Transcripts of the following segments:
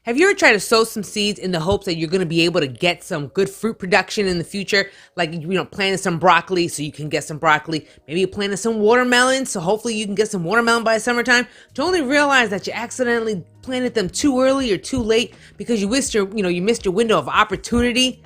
Have you ever tried to sow some seeds in the hopes that you're going to be able to get some good fruit production in the future? Like, planting some broccoli so you can get some broccoli. Maybe you planted some watermelon, so hopefully you can get some watermelon by summertime. To only realize that you accidentally planted them too early or too late because you missed your window of opportunity.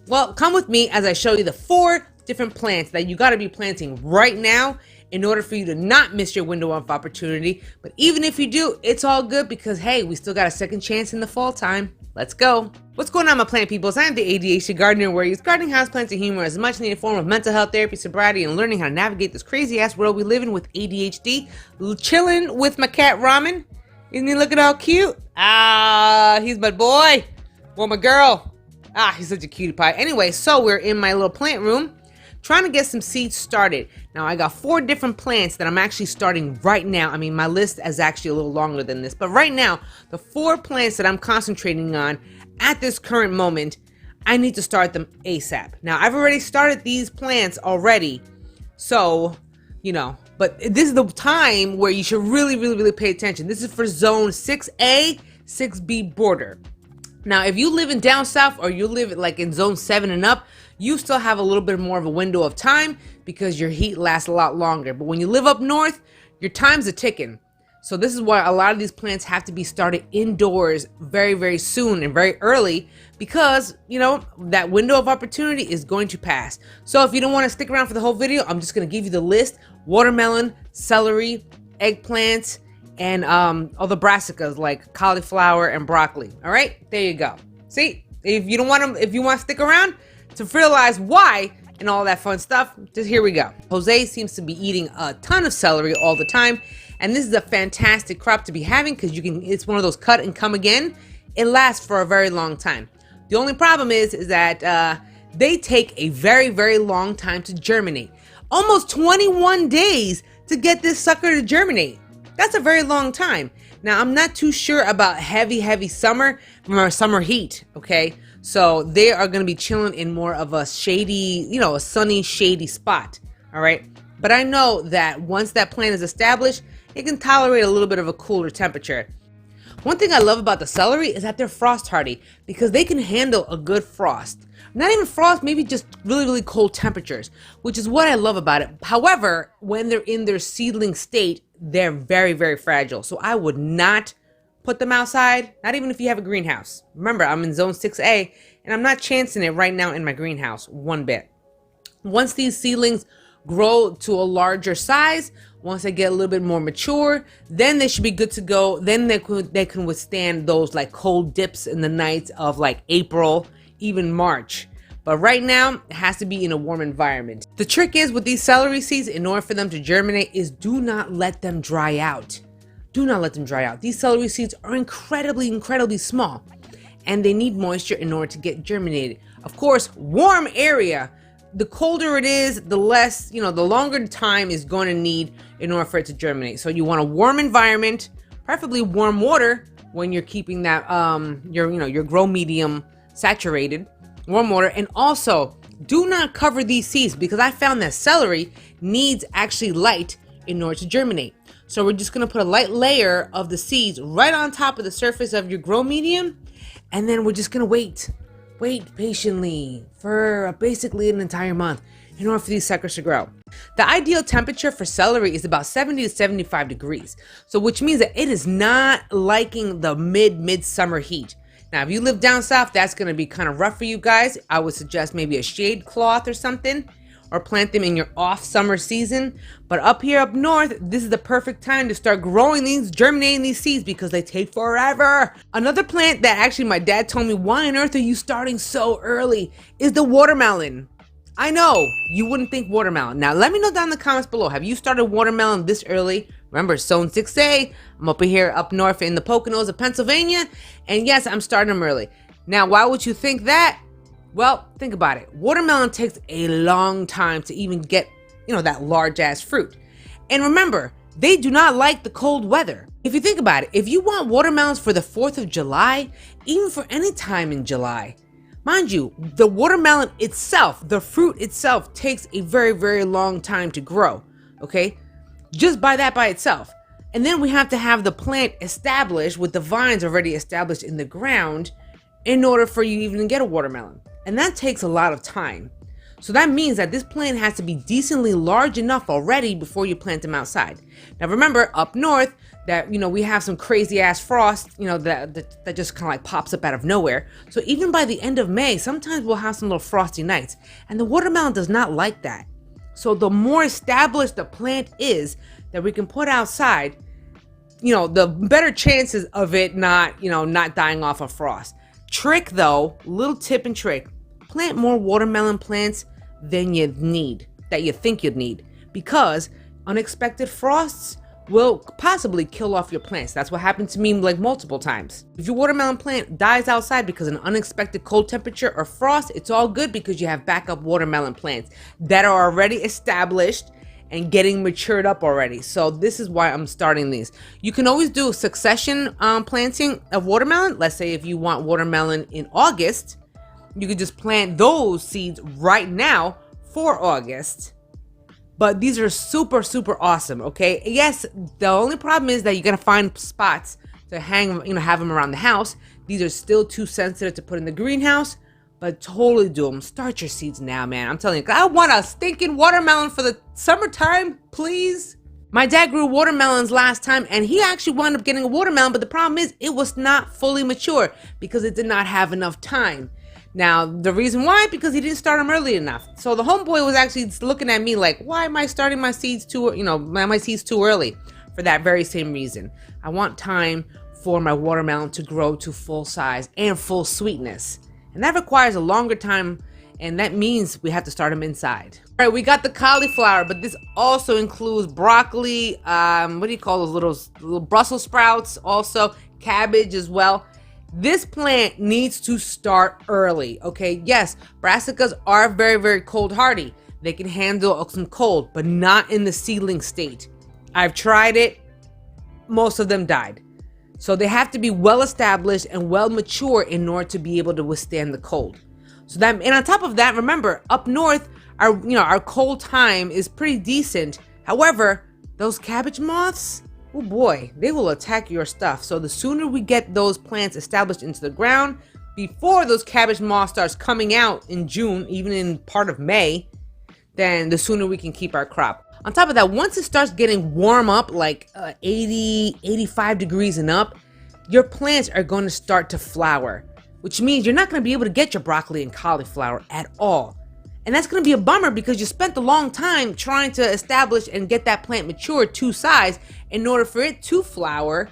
Well, come with me as I show you the 4 different plants that you got to be planting right now in order for you to not miss your window of opportunity. But even if you do, it's all good because, hey, we still got a second chance in the fall time. Let's go. What's going on, my plant peoples? I'm the ADHD gardener, where I use gardening, houseplants, and humor as a much needed form of mental health therapy, sobriety, and learning how to navigate this crazy ass world we live in with ADHD. Chilling with my cat Ramen. Isn't he looking all cute? He's my boy. Well, my girl. He's such a cutie pie. Anyway, so we're in my little plant room trying to get some seeds started. Now, I got 4 different plants that I'm actually starting right now. I mean, my list is actually a little longer than this, but right now, the 4 plants that I'm concentrating on at this current moment, I need to start them ASAP. Now, I've already started these plants already, so, but this is the time where you should really, really, really pay attention. This is for zone 6A, 6B border. Now, if you live in down south or you live like in zone 7 and up, you still have a little bit more of a window of time because your heat lasts a lot longer. But when you live up north, your time's a ticking. So this is why a lot of these plants have to be started indoors very, very soon and very early because, that window of opportunity is going to pass. So if you don't want to stick around for the whole video, I'm just going to give you the list: watermelon, celery, eggplants, and all the brassicas like cauliflower and broccoli. All right, there you go. See, if you want to stick around to realize why and all that fun stuff, just here we go. Jose seems to be eating a ton of celery all the time, and this is a fantastic crop to be having because it's one of those cut and come again. It lasts for a very long time. The only problem is that they take a very, very long time to germinate. Almost 21 days to get this sucker to germinate. That's a very long time. Now, I'm not too sure about heavy summer heat, okay? So they are going to be chilling in more of a shady, a sunny, shady spot, all right? But I know that once that plant is established, it can tolerate a little bit of a cooler temperature. One thing I love about the celery is that they're frost hardy because they can handle a good frost. Not even frost, maybe just really, really cold temperatures, which is what I love about it. However, when they're in their seedling state, they're very, very fragile. So I would not put them outside, not even if you have a greenhouse. Remember, I'm in zone 6A, and I'm not chancing it right now in my greenhouse one bit. Once these seedlings grow to a larger size, once they get a little bit more mature, then they should be good to go. Then they can withstand those like cold dips in the nights of like April, even March. But right now, it has to be in a warm environment. The trick is with these celery seeds, in order for them to germinate, is do not let them dry out. Do not let them dry out. These celery seeds are incredibly, incredibly small, and they need moisture in order to get germinated. Of course, warm area, the colder it is, the less, the longer time is going to need in order for it to germinate. So you want a warm environment, preferably warm water when you're keeping that, your grow medium saturated, warm water. And also, do not cover these seeds because I found that celery needs actually light in order to germinate. So we're just going to put a light layer of the seeds right on top of the surface of your grow medium. And then we're just going to wait patiently for basically an entire month in order for these suckers to grow. The ideal temperature for celery is about 70 to 75 degrees. So which means that it is not liking the midsummer heat. Now, if you live down south, that's going to be kind of rough for you guys. I would suggest maybe a shade cloth or something, or plant them in your off summer season. But up here up north, this is the perfect time to start germinating these seeds because they take forever. Another plant that actually my dad told me, why on earth are you starting so early, is the watermelon. I know you wouldn't think watermelon. Now, let me know down in the comments below. Have you started watermelon this early? Remember, zone 6A. I'm up here up north in the Poconos of Pennsylvania. And yes, I'm starting them early. Now, why would you think that? Well, think about it. Watermelon takes a long time to even get, that large ass fruit. And remember, they do not like the cold weather. If you think about it, if you want watermelons for the 4th of July, even for any time in July, mind you, the watermelon itself, the fruit itself, takes a very, very long time to grow, okay? Just by itself. And then we have to have the plant established with the vines already established in the ground in order for you even to get a watermelon. And that takes a lot of time. So that means that this plant has to be decently large enough already before you plant them outside. Now remember, up north, that we have some crazy ass frost, that just kind of like pops up out of nowhere. So even by the end of May, sometimes we'll have some little frosty nights, and the watermelon does not like that. So the more established the plant is that we can put outside, the better chances of it not dying off of frost. Trick though, little tip and trick: plant more watermelon plants than you think you'd need, because unexpected frosts will possibly kill off your plants. That's what happened to me like multiple times. If your watermelon plant dies outside because of an unexpected cold temperature or frost, it's all good because you have backup watermelon plants that are already established and getting matured up already. So this is why I'm starting these. You can always do succession planting of watermelon. Let's say if you want watermelon in August, you could just plant those seeds right now for August. But these are super, super awesome, okay? Yes, the only problem is that you're gonna find spots to hang, have them around the house. These are still too sensitive to put in the greenhouse, but totally do them. Start your seeds now, man. I'm telling you, I want a stinking watermelon for the summertime, please. My dad grew watermelons last time, and he actually wound up getting a watermelon, but the problem is it was not fully mature because it did not have enough time. Now, the reason why, because he didn't start them early enough. So the homeboy was actually looking at me like, why am I starting my seeds too early? For that very same reason. I want time for my watermelon to grow to full size and full sweetness. And that requires a longer time, and that means we have to start them inside. All right, we got the cauliflower, but this also includes broccoli, what do you call those little Brussels sprouts, also cabbage as well. This plant needs to start early, okay? Yes, brassicas are very, very cold hardy. They can handle some cold, but not in the seedling state. I've tried it. Most of them died. So they have to be well established and well mature in order to be able to withstand the cold. And on top of that, remember, up north, our cold time is pretty decent. However, those cabbage moths, oh boy, they will attack your stuff. So the sooner we get those plants established into the ground, before those cabbage moths starts coming out in June, even in part of May, then the sooner we can keep our crop. On top of that, once it starts getting warm up, like 80, 85 degrees and up, your plants are going to start to flower, which means you're not going to be able to get your broccoli and cauliflower at all. And that's going to be a bummer because you spent a long time trying to establish and get that plant matured to size in order for it to flower,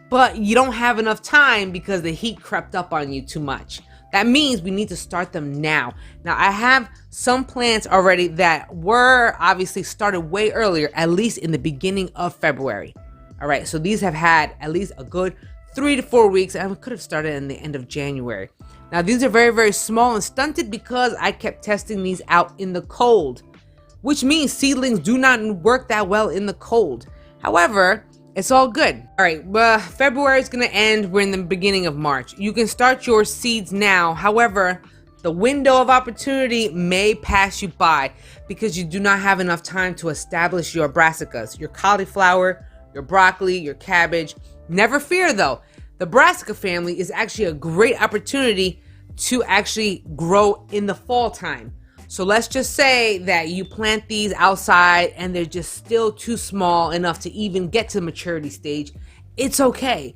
but you don't have enough time because the heat crept up on you too much. That means we need to start them now. Now, I have some plants already that were obviously started way earlier, at least in the beginning of February. All right, so these have had at least a good 3 to 4 weeks, and we could have started in the end of January. Now, these are very, very small and stunted because I kept testing these out in the cold, which means seedlings do not work that well in the cold. However, it's all good. All right, well, February is going to end. We're in the beginning of March. You can start your seeds now. However, the window of opportunity may pass you by because you do not have enough time to establish your brassicas, your cauliflower, your broccoli, your cabbage. Never fear, though. The brassica family is actually a great opportunity to actually grow in the fall time. So let's just say that you plant these outside and they're just still too small enough to even get to the maturity stage. It's okay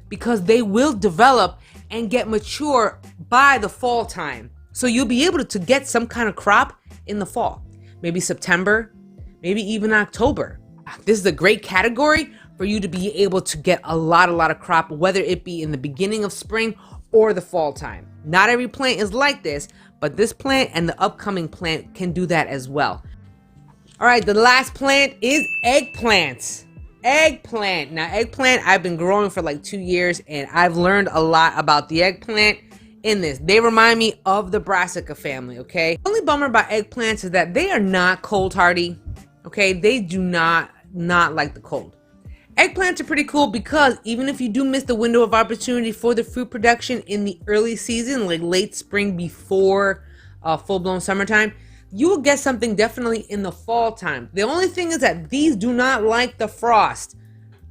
because they will develop and get mature by the fall time. So you'll be able to get some kind of crop in the fall, maybe September, maybe even October. This is a great category for you to be able to get a lot of crop, whether it be in the beginning of spring or the fall time. Not every plant is like this, but this plant and the upcoming plant can do that as well. All right, the last plant is eggplants. Eggplant. Now, eggplant, I've been growing for like 2 years, and I've learned a lot about the eggplant in this. They remind me of the brassica family, okay? The only bummer about eggplants is that they are not cold hardy, okay? They do not like the cold. Eggplants are pretty cool because even if you do miss the window of opportunity for the fruit production in the early season, like late spring before full-blown summertime, you will get something definitely in the fall time. The only thing is that these do not like the frost.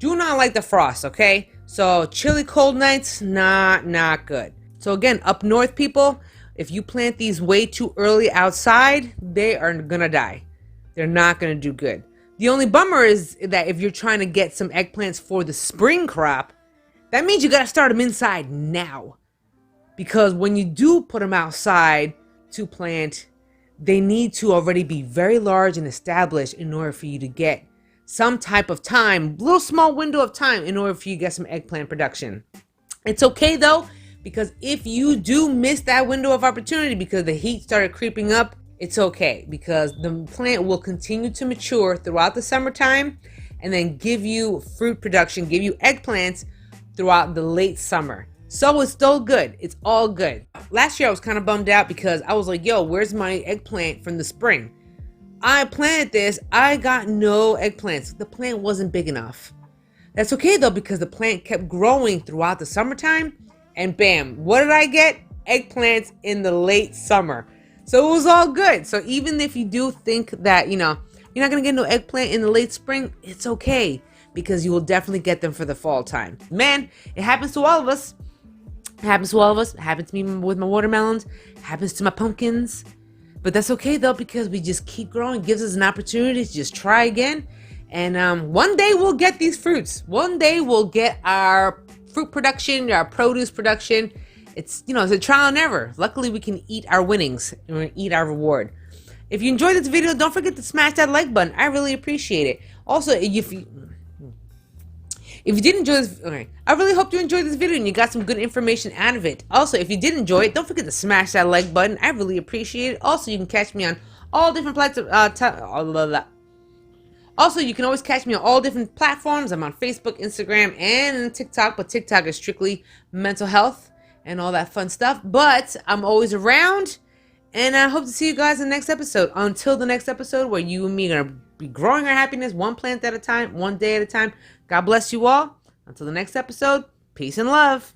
do not like the frost, okay? So chilly cold nights, not good. So again, up north people, if you plant these way too early outside, they are gonna die. They're not gonna do good. The only bummer is that if you're trying to get some eggplants for the spring crop, that means you gotta start them inside now. Because when you do put them outside to plant, they need to already be very large and established in order for you to get some type of time, little small window of time in order for you to get some eggplant production. It's okay though, because if you do miss that window of opportunity because the heat started creeping up, it's okay, because the plant will continue to mature throughout the summertime and then give you fruit production, give you eggplants throughout the late summer. So it's still good. It's all good. Last year I was kind of bummed out because I was like, yo, where's my eggplant from the spring? I planted this. I got no eggplants. The plant wasn't big enough. That's okay though, because the plant kept growing throughout the summertime, and bam, what did I get? Eggplants in the late summer. So it was all good. So even if you do think that, you're not going to get no eggplant in the late spring, it's okay, because you will definitely get them for the fall time. Man, it happens to all of us. It happens to all of us. It happens to me with my watermelons. It happens to my pumpkins. But that's okay though, because we just keep growing. It gives us an opportunity to just try again. And one day we'll get these fruits. One day we'll get our fruit production, our produce production. It's a trial and error. Luckily, we can eat our winnings and we eat our reward. If you enjoyed this video, don't forget to smash that like button. I really appreciate it. Also, if you did enjoy this, okay, I really hope you enjoyed this video and you got some good information out of it. Also, if you did enjoy it, don't forget to smash that like button. I really appreciate it. Also, you can catch me on all different platforms. Also, you can always catch me on all different platforms. I'm on Facebook, Instagram, and TikTok, but TikTok is strictly mental health and all that fun stuff. But I'm always around, and I hope to see you guys in the next episode. Until the next episode, where you and me are going to be growing our happiness one plant at a time, one day at a time. God bless you all. Until the next episode, peace and love.